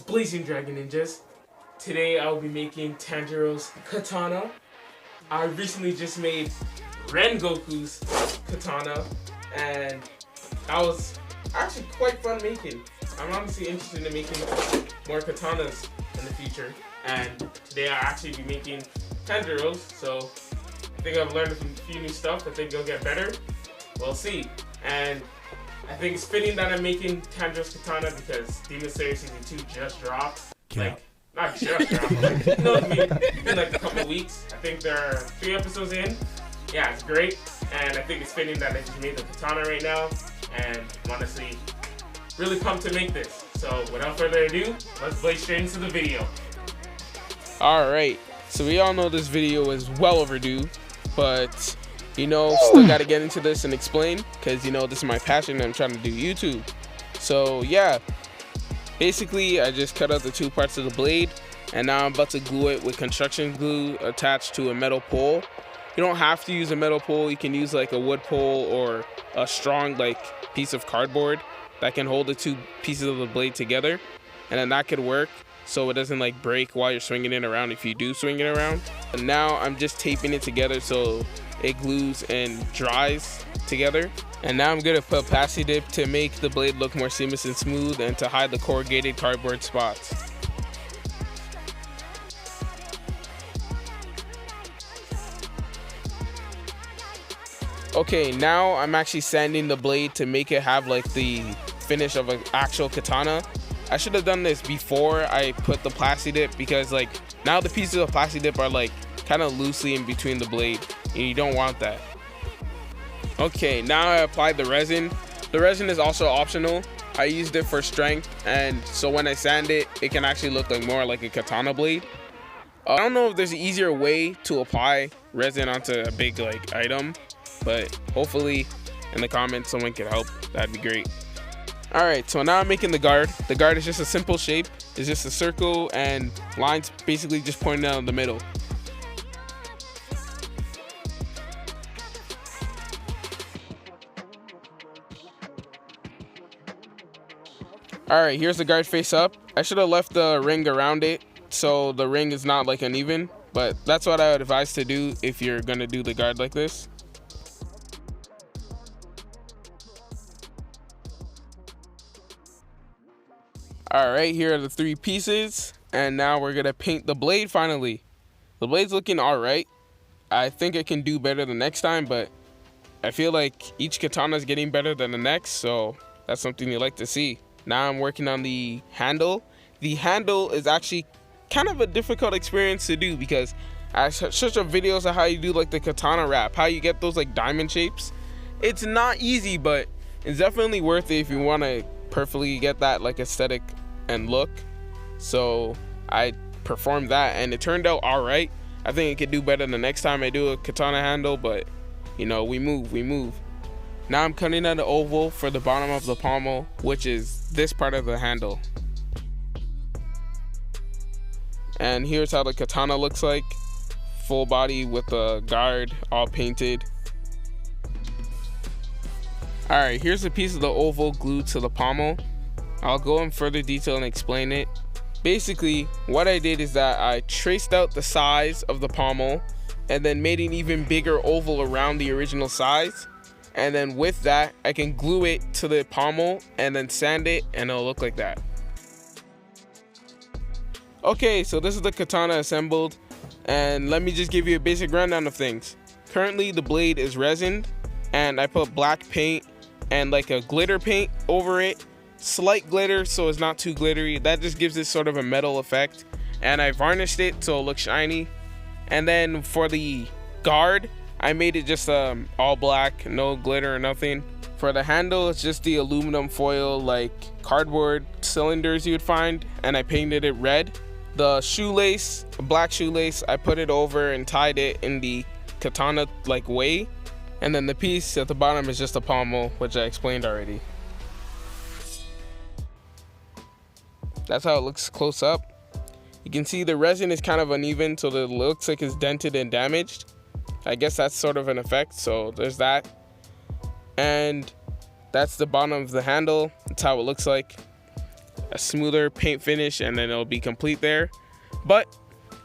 What's blazing, Dragon Ninjas? Today I will be making Tanjiro'S Katana. I recently just made Rengoku's Katana, and that was actually quite fun making. I'm honestly interested in making more katanas in the future, and today I'll actually be making Tanjiro'S, so I think I've learned a few new stuff. I think it'll get better. We'll see. And I think it's fitting that I'm making Tanjiro'S Katana because Demon Slayer Season 2 just dropped. Like, not just dropped, but like, you know what I mean? In like a couple weeks. I think there are 3 episodes in. Yeah, it's great. And I think it's fitting that I just made the katana right now. And I'm honestly really pumped to make this. So without further ado, let's blaze straight into the video. Alright, so we all know this video is well overdue, but you know, still gotta get into this and explain, because you know, this is my passion and I'm trying to do YouTube. So yeah, basically I just cut out the 2 parts of the blade, and now I'm about to glue it with construction glue attached to a metal pole. You don't have to use a metal pole, you can use like a wood pole or a strong like piece of cardboard that can hold the 2 pieces of the blade together, and then that could work so it doesn't like break while you're swinging it around if you do swing it around. And now I'm just taping it together so it glues and dries together. And now I'm gonna put plasti dip to make the blade look more seamless and smooth and to hide the corrugated cardboard spots. Okay, now I'm actually sanding the blade to make it have like the finish of an actual katana. I should have done this before I put the plasti dip, because like now the pieces of plasti dip are like kind of loosely in between the blade, and you don't want that. Okay, now I applied the resin. The resin is also optional. I used it for strength, and so when I sand it, it can actually look like more like a katana blade. I don't know if there's an easier way to apply resin onto a big like item, but hopefully in the comments someone can help. That'd be great. Alright, so now I'm making the guard. The guard is just a simple shape. It's just a circle and lines basically just pointing out in the middle. Alright, here's the guard face up. I should have left the ring around it so the ring is not like uneven, but that's what I would advise to do if you're gonna do the guard like this. Alright, here are the 3 pieces, and now we're gonna paint the blade finally. The blade's looking alright. I think it can do better the next time, but I feel like each katana is getting better than the next, so that's something you like to see. Now I'm working on the handle. The handle is actually kind of a difficult experience to do because I searched up videos of how you do like the katana wrap, how you get those like diamond shapes. It's not easy, but it's definitely worth it if you want to perfectly get that like aesthetic and look. So I performed that and it turned out all right. I think it could do better the next time I do a katana handle, but you know, we move. Now I'm cutting out an oval for the bottom of the pommel, which is this part of the handle. And here's how the katana looks like, full body with the guard all painted. Alright, here's a piece of the oval glued to the pommel. I'll go in further detail and explain it. Basically, what I did is that I traced out the size of the pommel and then made an even bigger oval around the original size. And then with that, I can glue it to the pommel and then sand it, and it'll look like that. Okay, so this is the katana assembled, and let me just give you a basic rundown of things. Currently, the blade is resined, and I put black paint and like a glitter paint over it. Slight glitter so it's not too glittery. That just gives it sort of a metal effect. And I varnished it so it looks shiny. And then for the guard, I made it just all black, no glitter or nothing. For the handle, it's just the aluminum foil like cardboard cylinders you would find, and I painted it red. The shoelace, black shoelace, I put it over and tied it in the katana like way. And then the piece at the bottom is just a pommel, which I explained already. That's how it looks close up. You can see the resin is kind of uneven, so it looks like it's dented and damaged. I guess that's sort of an effect, so there's that. And that's the bottom of the handle. That's how it looks like. a smoother paint finish, and then it'll be complete there. But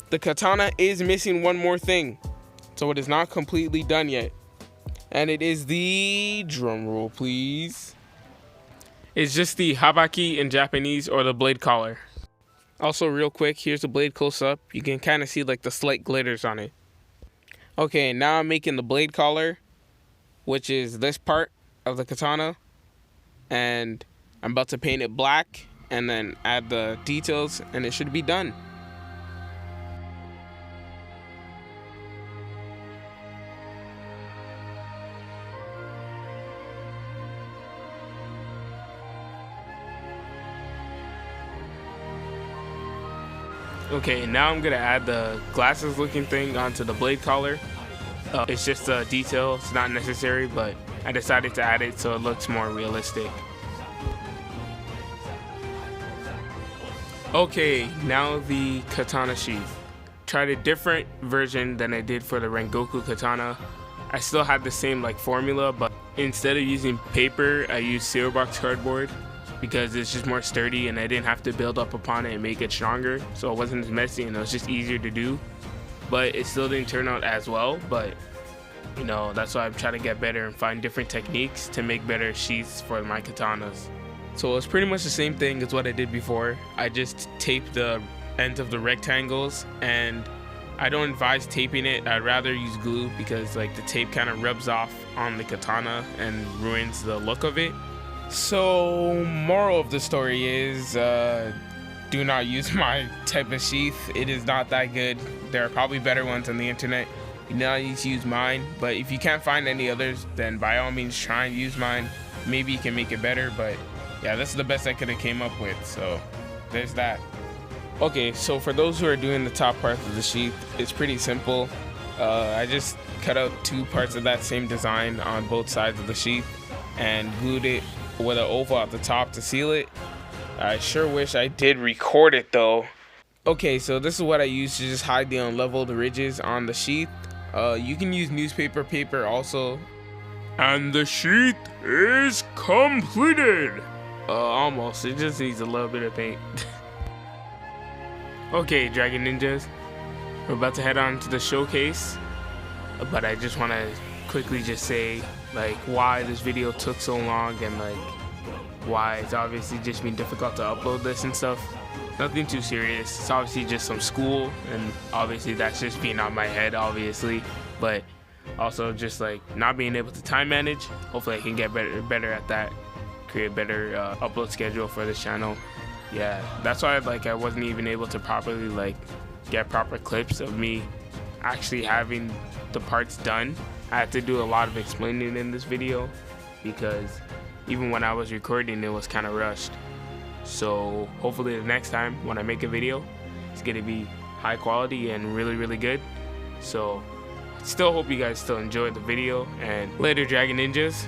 the katana is missing one more thing, so it is not completely done yet, and it is the, drum roll please, it's just the habaki in Japanese, or the blade collar. Also, real quick, here's the blade close up. You can kind of see like the slight glitters on it. Okay, now I'm making the blade collar, which is this part of the katana, and I'm about to paint it black and then add the details, and it should be done. Okay, now I'm gonna add the glasses looking thing onto the blade collar. It's just a detail, it's not necessary, but I decided to add it so it looks more realistic. Okay, now the katana sheath. Tried a different version than I did for the Rengoku katana. I still had the same like formula, but instead of using paper, I used cereal box cardboard, because it's just more sturdy and I didn't have to build up upon it and make it stronger, so it wasn't as messy and it was just easier to do. But it still didn't turn out as well, but you know, that's why I'm trying to get better and find different techniques to make better sheaths for my katanas. So it's pretty much the same thing as what I did before. I just taped the ends of the rectangles, and I don't advise taping it. I'd rather use glue, because like the tape kind of rubs off on the katana and ruins the look of it. So moral of the story is do not use my type of sheath. It is not that good. There are probably better ones on the internet. You do not need to use mine, but if you can't find any others, then by all means try and use mine. Maybe you can make it better, but yeah, this is the best I could have came up with, so there's that. Okay, so for those who are doing the top part of the sheath, it's pretty simple. I just cut out 2 parts of that same design on both sides of the sheath and glued it with an oval at the top to seal it. I sure wish I did record it though. Okay, so this is what I use to just hide the unleveled ridges on the sheath. You can use newspaper paper also. And the sheath is completed. Almost, it just needs a little bit of paint. Okay, Dragon Ninjas, we're about to head on to the showcase, but I just want to quickly just say like why this video took so long, and like why it's obviously just been difficult to upload this and stuff. Nothing too serious. It's obviously just some school, and obviously that's just being on my head obviously, but also just like not being able to time manage. Hopefully I can get better at that, create a better upload schedule for this channel. Yeah, that's why like I wasn't even able to properly like get proper clips of me actually having the parts done. I had to do a lot of explaining in this video, because even when I was recording it was kind of rushed. So hopefully the next time when I make a video, it's gonna be high quality and really good. So still hope you guys still enjoyed the video, and later Dragon Ninjas.